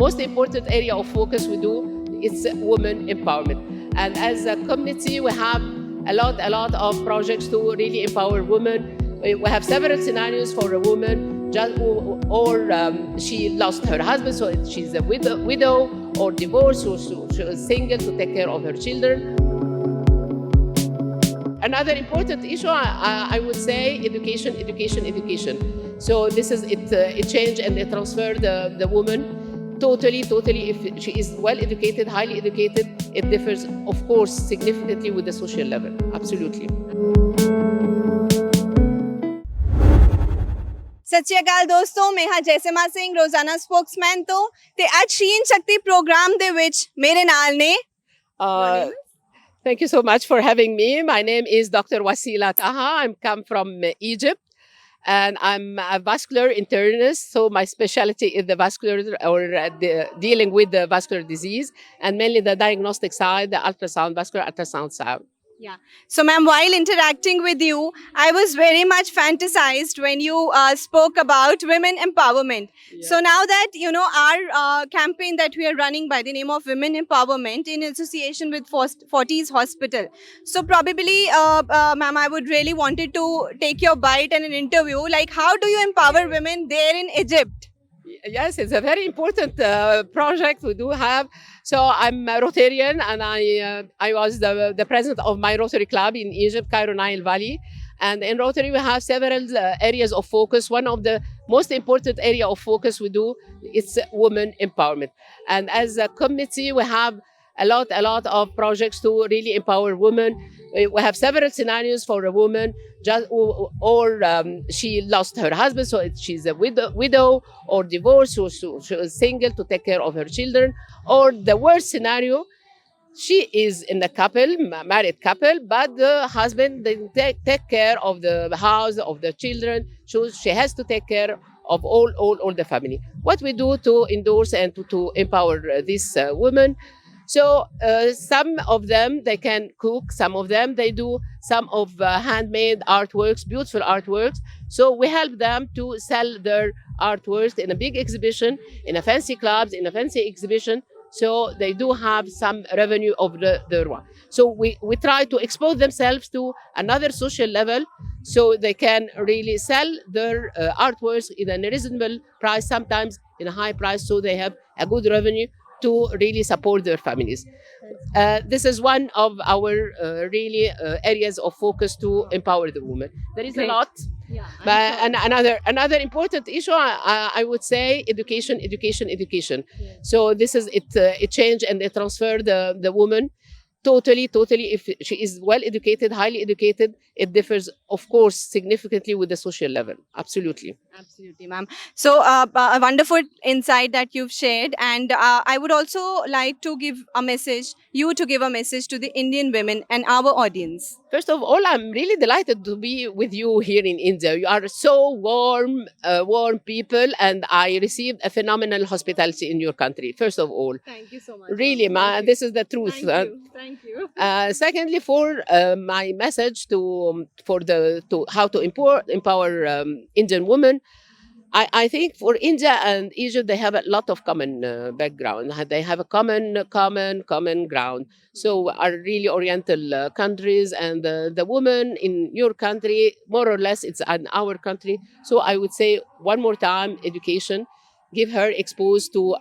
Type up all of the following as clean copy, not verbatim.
Most important area of focus we do is women empowerment. And as a community, we have a lot of projects to really empower women. We have several scenarios for a woman, or she lost her husband, so she's a widow or divorced, or she was single to take care of her children. Another important issue, I would say, education. So this is it changed and it transferred the woman totally. If she is well educated, highly educated, it differs, of course, significantly with the social level. Absolutely. ਸਤਿ ਸ਼੍ਰੀ ਅਕਾਲ ਦੋਸਤੋ, ਮੈਂ ਹਾਂ ਜੈਸਮਾ ਸਿੰਘ ਰੋਜ਼ਾਨਾ Spokesman ਤੋਂ ਤੇ ਅੱਜ sheen ਸ਼ਕਤੀ programme ਦੇ ਵਿੱਚ ਮੇਰੇ ਨਾਲ ਨੇ Thank you so much for having me. My name is Dr. Wassila Taha. I'm come from Egypt and I'm a vascular internist. So my specialty is the vascular dealing with the vascular disease and mainly the diagnostic side, the vascular ultrasound side. Yeah. So, ma'am, while interacting with you, I was very much fantasized when you spoke about women empowerment. Yeah. So now that, you know, our campaign that we are running by the name of Women Empowerment in association with Forties Hospital. So probably, ma'am, I would really wanted to take your bite and an interview. Like, how do you empower women there in Egypt? Yes, it's a very important project we do have. So I'm a Rotarian and I was the president of my Rotary Club in Egypt, Cairo Nile Valley. And in Rotary, we have several areas of focus. One of the most important area of focus we do is women empowerment. And as a community, we have a lot of projects to really empower women. We have several scenarios for a woman, or she lost her husband, so she's a widow or divorced, so she was single to take care of her children. Or the worst scenario, she is in a married couple, but the husband didn't take care of the house, of the children. So she has to take care of all the family. What we do to endorse and to empower these women. So some of them, they can cook. Some of them, they do some of handmade artworks, beautiful artworks. So we help them to sell their artworks in a big exhibition, in a fancy clubs, in a fancy exhibition. So they do have some revenue of their one. So we try to expose themselves to another social level so they can really sell their artworks in a reasonable price, sometimes in a high price, so they have a good revenue to really support their families. This is one of our really areas of focus to empower the women. There is a lot. Yeah, but another important issue, I would say, education. Yeah. So this is it changed and it transferred the woman totally. If she is well educated, highly educated, it differs, of course, significantly with the social level. Absolutely, ma'am. So a wonderful insight that you've shared, and I would also like to give a message to the Indian women and our audience. First of all, I'm really delighted to be with you here in India. You are so warm people, and I received a phenomenal hospitality in your country. First of all, thank you so much. Really, this is the truth. Thank you. Secondly, for my message to how to empower Indian women, I think for India and Egypt, they have a lot of common background. They have a common ground. So are really Oriental countries, and the woman in your country, more or less, it's in our country. So I would say one more time, education, give her exposed to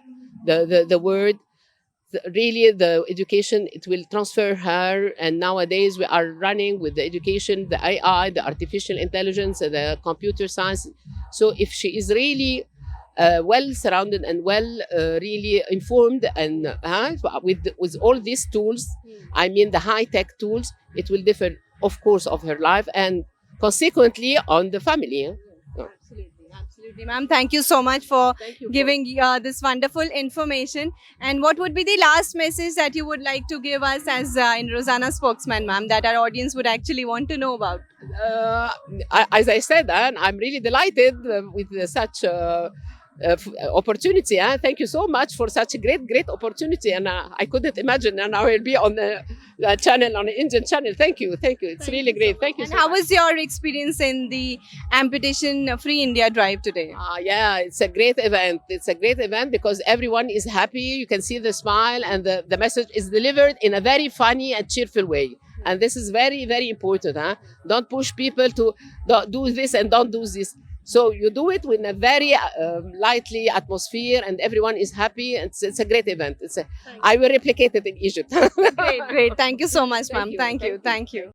the word. Really, the education, it will transfer her. And nowadays we are running with the education, the AI, the artificial intelligence, the computer science. So if she is really well surrounded and well really informed and with all these tools, I mean the high-tech tools, it will differ, of course, of her life and consequently on the family. Absolutely, ma'am. Thank you so much for giving this wonderful information. And what would be the last message that you would like to give us as in Rozana Spokesman, ma'am, that our audience would actually want to know about? As I said, I'm really delighted with such opportunity. Thank you so much for such a great opportunity. And I couldn't imagine, and I will be on the channel, on the Indian channel. Thank you. It's really great. Thank you. And so how much. was your experience in the Amputation Free India drive today? Yeah, it's a great event. It's a great event because everyone is happy. You can see the smile, and the message is delivered in a very funny and cheerful way. And this is very important. Don't push people to do this and don't do this. So you do it with a very lightly atmosphere, and everyone is happy. It's a great event. I will replicate it in Egypt. Great. Thank you so much, ma'am. you. Thank you.